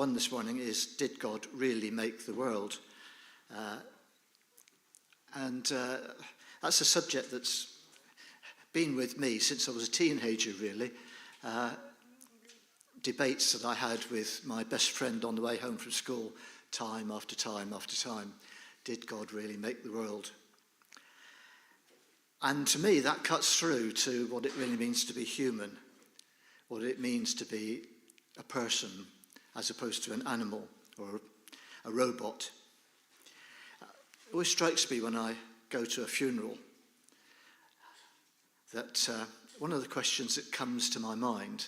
one this morning is, did God really make the world? And that's a subject that's been with me since I was a teenager, really. Debates that I had with my best friend on the way home from school, time after time after time. Did God really make the world? And to me, that cuts through to what it really means to be human, what it means to be a person as opposed to an animal or a robot. It always strikes me when I go to a funeral that one of the questions that comes to my mind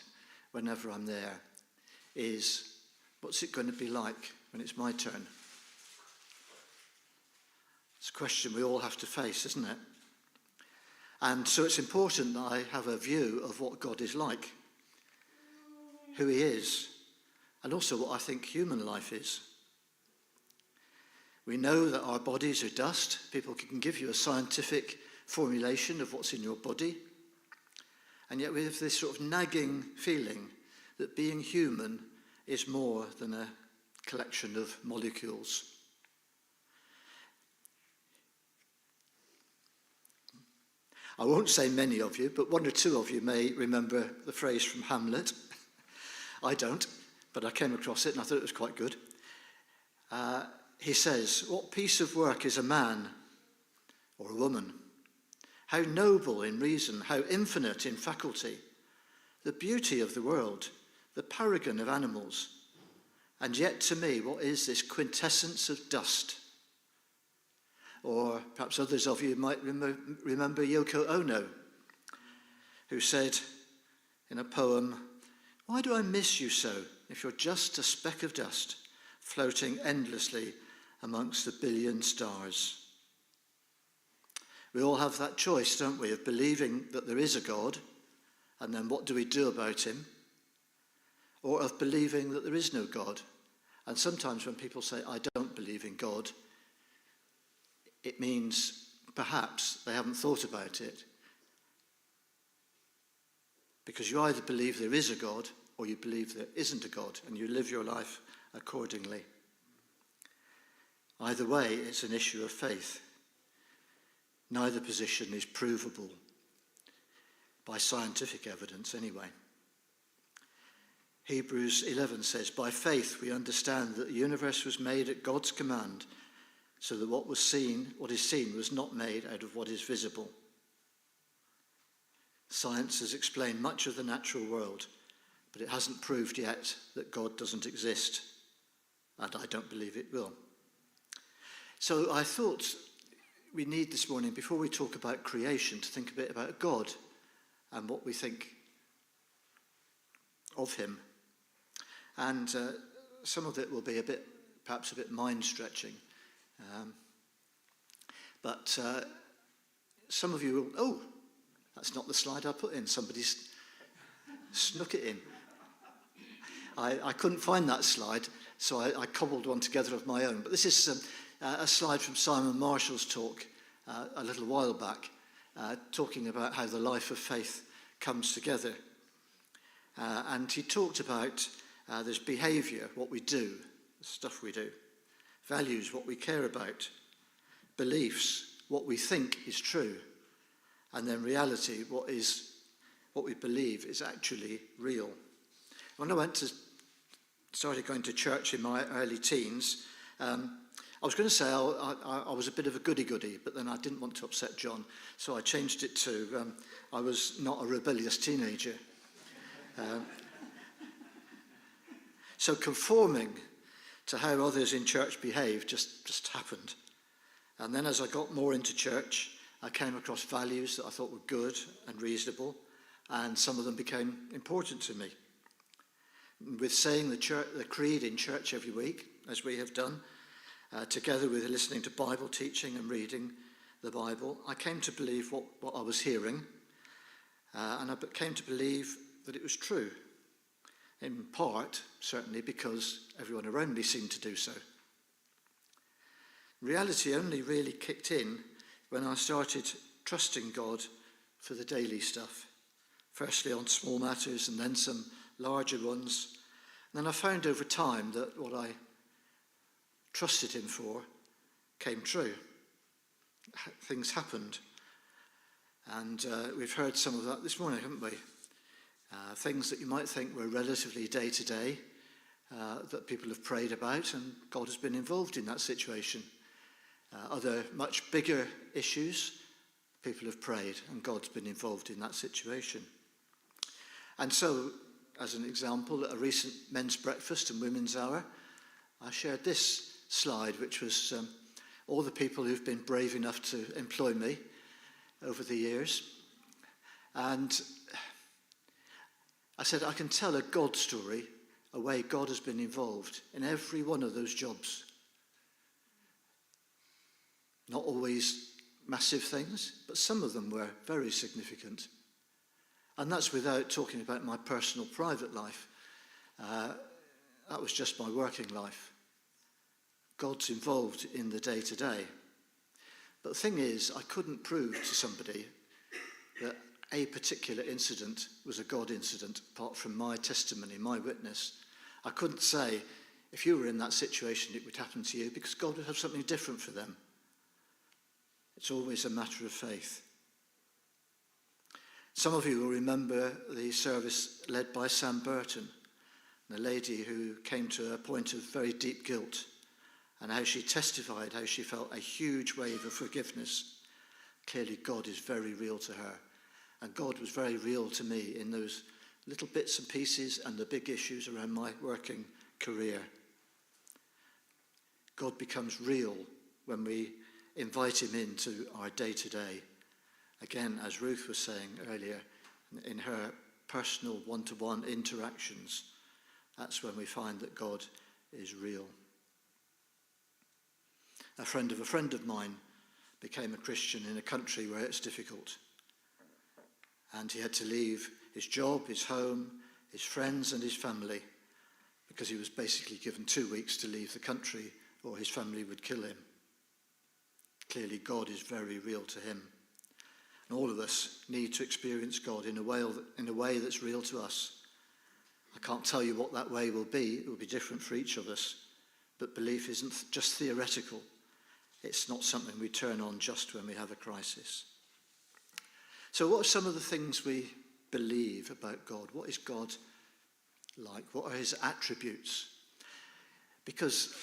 whenever I'm there is, what's it going to be like when it's my turn? It's a question we all have to face, isn't it? And so it's important that I have a view of what God is like, who he is, and also what I think human life is. We know that our bodies are dust. People can give you a scientific formulation of what's in your body. And yet we have this sort of nagging feeling that being human is more than a collection of molecules. I won't say many of you, but one or two of you may remember the phrase from Hamlet. I don't, but I came across it and I thought it was quite good. He says, "What piece of work is a man or a woman? How noble in reason, how infinite in faculty, the beauty of the world, the paragon of animals. And yet to me, what is this quintessence of dust?" Or perhaps others of you might remember Yoko Ono, who said in a poem, "Why do I miss you so if you're just a speck of dust floating endlessly amongst a billion stars?" We all have that choice, don't we, of believing that there is a God, and then what do we do about him? Or of believing that there is no God. And sometimes when people say, "I don't believe in God," it means perhaps they haven't thought about it. Because you either believe there is a God or you believe there isn't a God, and you live your life accordingly. Either way, it's an issue of faith. Neither position is provable by scientific evidence anyway. Hebrews 11 says, "By faith we understand that the universe was made at God's command, so that what is seen was not made out of what is visible." Science has explained much of the natural world, but it hasn't proved yet that God doesn't exist, and I don't believe it will. So I thought we need this morning, before we talk about creation, to think a bit about God and what we think of him. And some of it will be perhaps a bit mind-stretching. But some of you will, oh, that's not the slide I put in. Somebody's snuck it in. I couldn't find that slide, so I cobbled one together of my own. But this is a slide from Simon Marshall's talk a little while back, talking about how the life of faith comes together. And he talked about this behaviour, what we do, the stuff we do, values, what we care about, beliefs, what we think is true, and then reality, what we believe is actually real. When I started going to church in my early teens, I was going to say I was a bit of a goody-goody, but then I didn't want to upset John, so I changed it to I was not a rebellious teenager. So conforming to how others in church behaved just happened. And then as I got more into church, I came across values that I thought were good and reasonable, and some of them became important to me. With saying the creed in church every week, as we have done, together with listening to Bible teaching and reading the Bible, I came to believe what I was hearing, and I came to believe that it was true. In part, certainly, because everyone around me seemed to do so. Reality only really kicked in when I started trusting God for the daily stuff. Firstly on small matters and then some larger ones. then I found over time that what I trusted him for came true. Things happened. And we've heard some of that this morning, haven't we? Things that you might think were relatively day-to-day, that people have prayed about, and God has been involved in that situation. Other much bigger issues, people have prayed, and God's been involved in that situation. And so, as an example, at a recent men's breakfast and women's hour, I shared this slide, which was all the people who've been brave enough to employ me over the years. And I said, I can tell a God story, a way God has been involved in every one of those jobs. Not always massive things, but some of them were very significant. And that's without talking about my personal, private life. That was just my working life. God's involved in the day-to-day. But the thing is, I couldn't prove to somebody that a particular incident was a God incident, apart from my testimony, my witness. I couldn't say, if you were in that situation, it would happen to you, because God would have something different for them. It's always a matter of faith. Some of you will remember the service led by Sam Burton, the lady who came to a point of very deep guilt, and how she testified, how she felt a huge wave of forgiveness. Clearly, God is very real to her. And God was very real to me in those little bits and pieces and the big issues around my working career. God becomes real when we invite him into our day-to-day. Again, as Ruth was saying earlier, in her personal one-to-one interactions, that's when we find that God is real. A friend of mine became a Christian in a country where it's difficult. And he had to leave his job, his home, his friends and his family, because he was basically given 2 weeks to leave the country or his family would kill him. Clearly, God is very real to him. And all of us need to experience God in a way that's real to us. I can't tell you what that way will be. It will be different for each of us. But belief isn't just theoretical. It's not something we turn on just when we have a crisis. So what are some of the things we believe about God? What is God like? What are his attributes? Because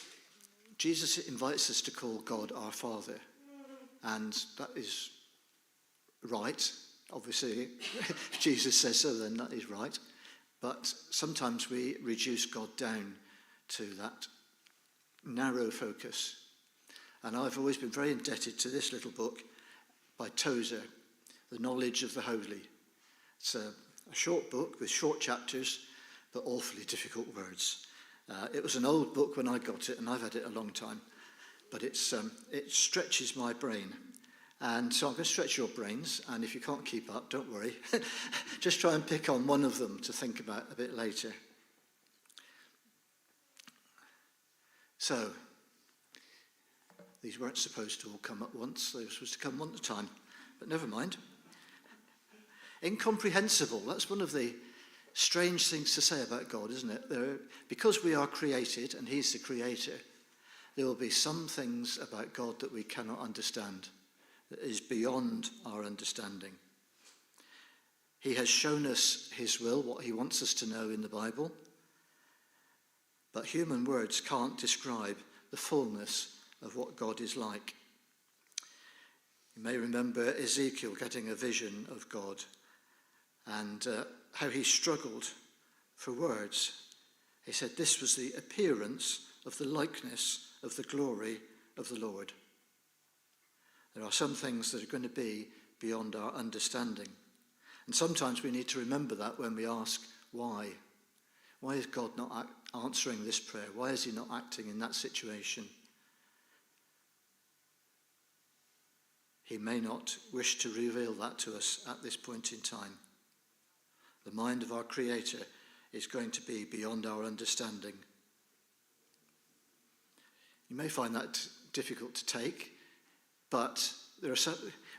Jesus invites us to call God our Father. And that is right. Obviously, if Jesus says so, then that is right. But sometimes we reduce God down to that narrow focus. And I've always been very indebted to this little book by Tozer, The Knowledge of the Holy. It's a short book with short chapters, but awfully difficult words. It was an old book when I got it, and I've had it a long time. But it stretches my brain. And so I'm going to stretch your brains, and if you can't keep up, don't worry. Just try and pick on one of them to think about a bit later. So, these weren't supposed to all come at once. They were supposed to come one at a time. But never mind. Incomprehensible. That's one of the strange things to say about God, isn't it? Because we are created, and he's the creator, there will be some things about God that we cannot understand, that is beyond our understanding. He has shown us his will, what he wants us to know in the Bible, but human words can't describe the fullness of what God is like. You may remember Ezekiel getting a vision of God and how he struggled for words. He said this was the appearance of the likeness of the glory of the Lord. There are some things that are going to be beyond our understanding. And sometimes we need to remember that when we ask why. Why is God not answering this prayer? Why is he not acting in that situation? He may not wish to reveal that to us at this point in time. The mind of our Creator is going to be beyond our understanding. You may find that difficult to take, but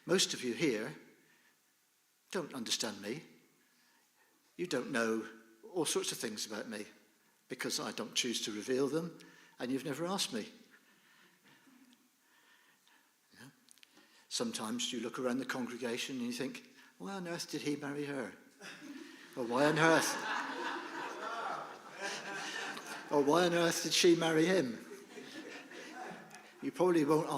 most of you here don't understand me. You don't know all sorts of things about me. because I don't choose to reveal them, and you've never asked me. You know? Sometimes you look around the congregation and you think, why on earth did he marry her? Or why on earth? Or why on earth did she marry him? You probably won't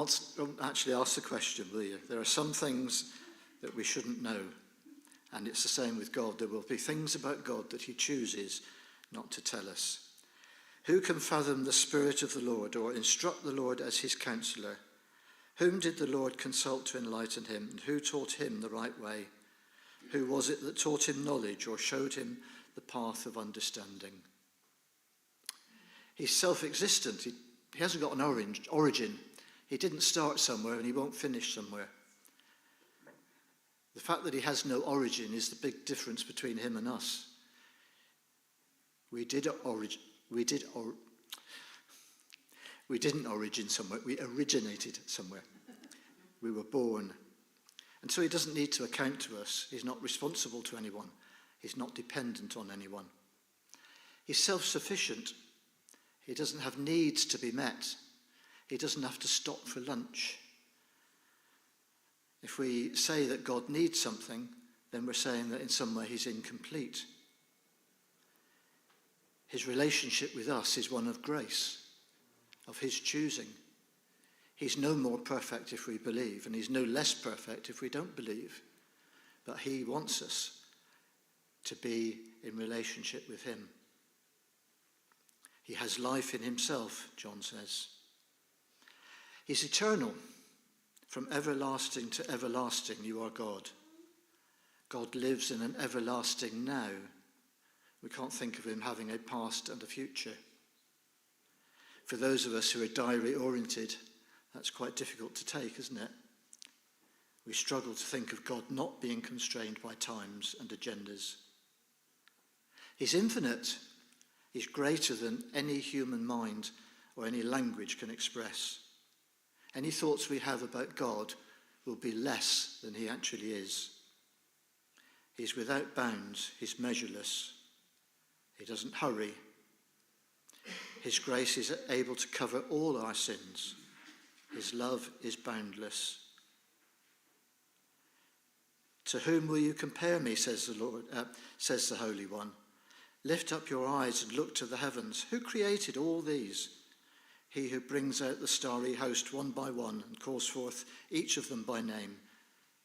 actually ask the question, will you? There are some things that we shouldn't know. And it's the same with God. There will be things about God that he chooses not to tell us. Who can fathom the Spirit of the Lord, or instruct the Lord as his counselor? Whom did the Lord consult to enlighten him? And who taught him the right way? Who was it that taught him knowledge, or showed him the path of understanding? He's self-existent. He hasn't got an origin. He didn't start somewhere and he won't finish somewhere. The fact that he has no origin is the big difference between him and us. We didn't origin somewhere. We originated somewhere. We were born. And so he doesn't need to account to us. He's not responsible to anyone. He's not dependent on anyone. He's self-sufficient. He doesn't have needs to be met. He doesn't have to stop for lunch. If we say that God needs something, then we're saying that in some way he's incomplete. His relationship with us is one of grace, of his choosing. He's no more perfect if we believe, and he's no less perfect if we don't believe. But he wants us to be in relationship with him. He has life in himself, John says. He's eternal. From everlasting to everlasting, you are God. God lives in an everlasting now. We can't think of him having a past and a future. For those of us who are diary-oriented, that's quite difficult to take, isn't it? We struggle to think of God not being constrained by times and agendas. He's infinite. He's greater than any human mind or any language can express. Any thoughts we have about God will be less than he actually is. He's without bounds. He's measureless. He doesn't hurry. His grace is able to cover all our sins. His love is boundless. To whom will you compare me, says the Lord, says the Holy One. Lift up your eyes and look to the heavens. Who created all these? He who brings out the starry host one by one and calls forth each of them by name.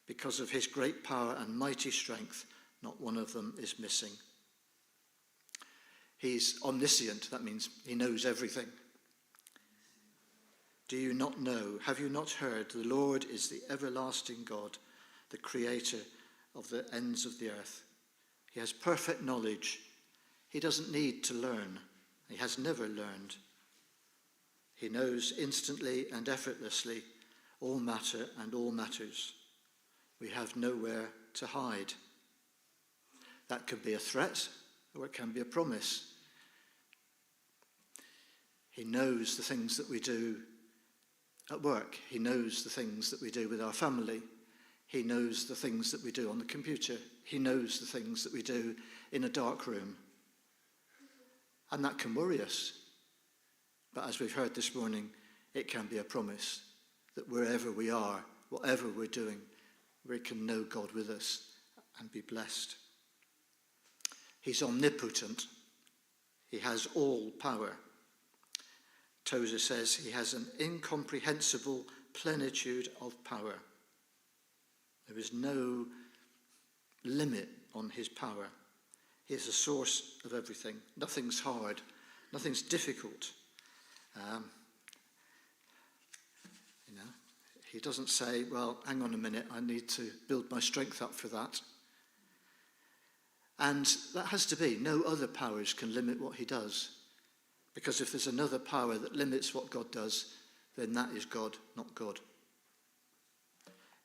Because of his great power and mighty strength, not one of them is missing. He's omniscient. That means he knows everything. Do you not know? Have you not heard? The Lord is the everlasting God, the creator of the ends of the earth. He has perfect knowledge. He doesn't need to learn. He has never learned. He knows instantly and effortlessly all matter and all matters. We have nowhere to hide. That can be a threat or it can be a promise. He knows the things that we do at work. He knows the things that we do with our family. He knows the things that we do on the computer. He knows the things that we do in a dark room. And that can worry us. But as we've heard this morning, it can be a promise that wherever we are, whatever we're doing, we can know God with us and be blessed. He's omnipotent. He has all power. Tozer says he has an incomprehensible plenitude of power. There is no limit on his power. He is the source of everything. Nothing's hard. Nothing's difficult. He doesn't say, well, hang on a minute, I need to build my strength up for that. And that has to be. No other powers can limit what he does. Because if there's another power that limits what God does, then that is God, not God.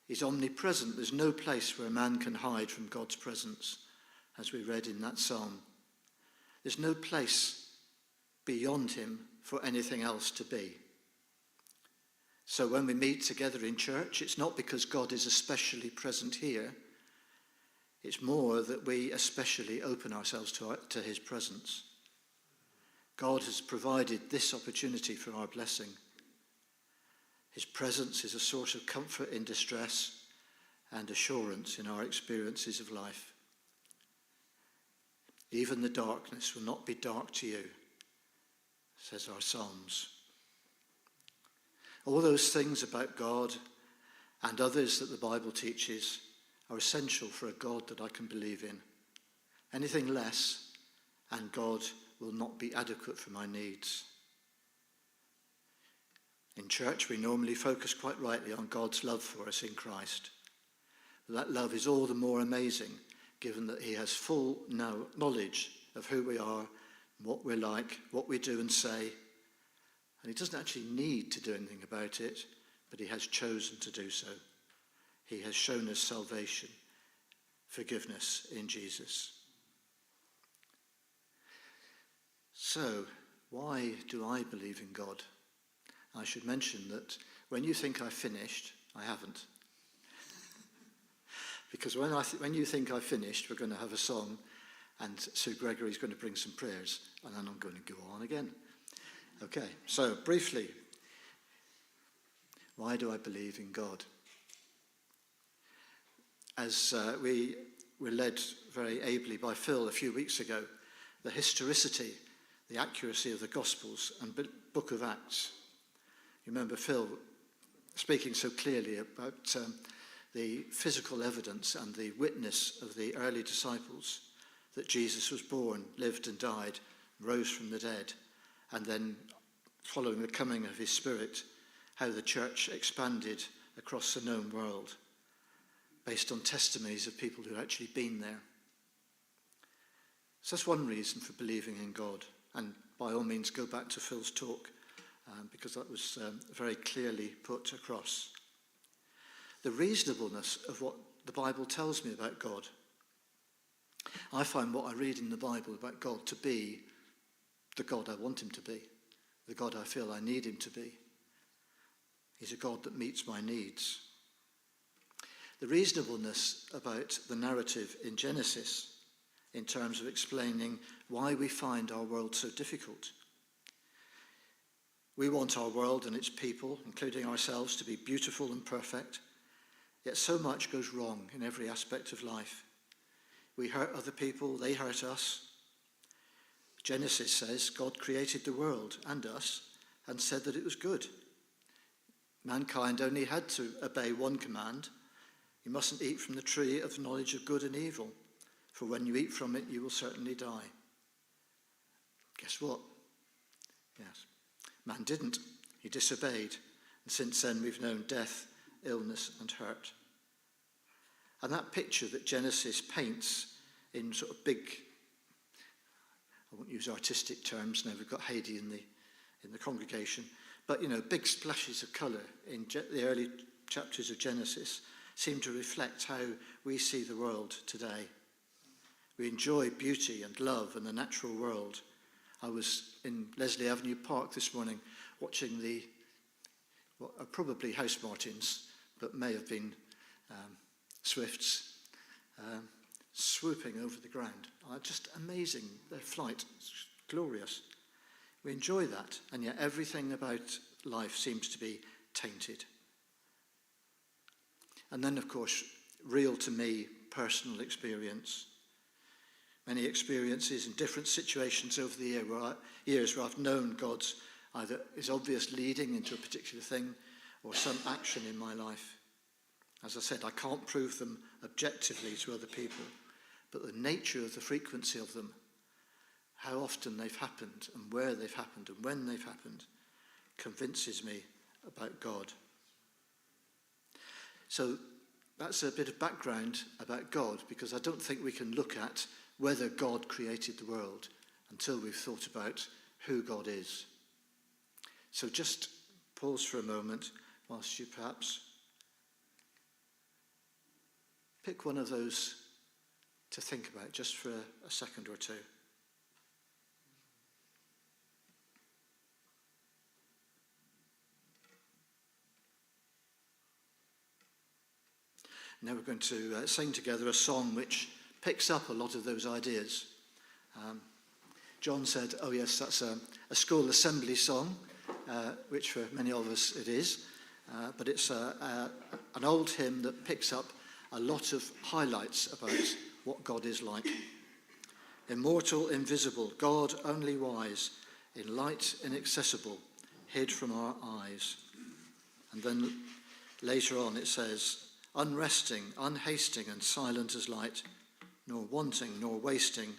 He's omnipresent. There's no place where a man can hide from God's presence, as we read in that psalm. There's no place beyond him for anything else to be. So when we meet together in church, it's not because God is especially present here. It's more that we especially open ourselves to his presence. God has provided this opportunity for our blessing. His presence is a source of comfort in distress and assurance in our experiences of life. Even the darkness will not be dark to you, says our Psalms. All those things about God and others that the Bible teaches are essential for a God that I can believe in. Anything less, and God will not be adequate for my needs. In church, we normally focus quite rightly on God's love for us in Christ. But that love is all the more amazing, given that he has full knowledge of who we are, what we're like, what we do and say. And he doesn't actually need to do anything about it, but he has chosen to do so. He has shown us salvation, forgiveness in Jesus. So, why do I believe in God? I should mention that when you think I've finished, I haven't. Because when you think I've finished, we're going to have a song, and Sue Gregory's going to bring some prayers, and then I'm going to go on again. Okay, so briefly, why do I believe in God? As we were led very ably by Phil a few weeks ago, the historicity, the accuracy of the Gospels and Book of Acts. You remember Phil speaking so clearly about the physical evidence and the witness of the early disciples that Jesus was born, lived and died, rose from the dead, and then following the coming of his Spirit, how the church expanded across the known world based on testimonies of people who had actually been there. So that's one reason for believing in God. And by all means, go back to Phil's talk, because that was very clearly put across. The reasonableness of what the Bible tells me about God. I find what I read in the Bible about God to be the God I want him to be, the God I feel I need him to be. He's a God that meets my needs. The reasonableness about the narrative in Genesis in terms of explaining why we find our world so difficult. We want our world and its people, including ourselves, to be beautiful and perfect, yet so much goes wrong in every aspect of life. We hurt other people, they hurt us. Genesis says God created the world and us and said that it was good. Mankind only had to obey one command: you mustn't eat from the tree of knowledge of good and evil, for when you eat from it, you will certainly die. Guess what? Yes. Man didn't. He disobeyed. And since then, we've known death, illness, and hurt. And that picture that Genesis paints in sort of big, I won't use artistic terms, now we've got Heidi in the congregation, but, big splashes of colour in the early chapters of Genesis seem to reflect how we see the world today. We enjoy beauty and love and the natural world. I was in Leslie Avenue Park this morning watching what are probably house martins, but may have been swifts, swooping over the ground. Just amazing, their flight. It's glorious. We enjoy that, and yet everything about life seems to be tainted. And then, of course, real to me, personal experience. Many experiences in different situations over the years where I've known God's either his obvious leading into a particular thing or some action in my life. As I said, I can't prove them objectively to other people, but the nature of the frequency of them, how often they've happened and where they've happened and when they've happened, convinces me about God. So that's a bit of background about God, because I don't think we can look at whether God created the world until we've thought about who God is. So just pause for a moment whilst you perhaps pick one of those to think about just for a second or two. Now we're going to sing together a song which picks up a lot of those ideas. John said, oh yes, that's a school assembly song, which for many of us it is. But it's an old hymn that picks up a lot of highlights about what God is like. Immortal, invisible, God only wise, in light inaccessible, hid from our eyes. And then later on it says, unresting, unhasting, and silent as light, nor wanting, nor wasting,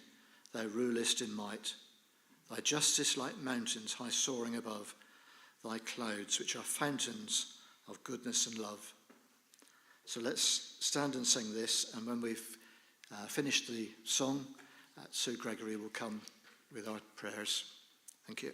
thou rulest in might. Thy justice like mountains high soaring above, thy clouds which are fountains of goodness and love. So let's stand and sing this, and when we've finished the song, Sue Gregory will come with our prayers. Thank you.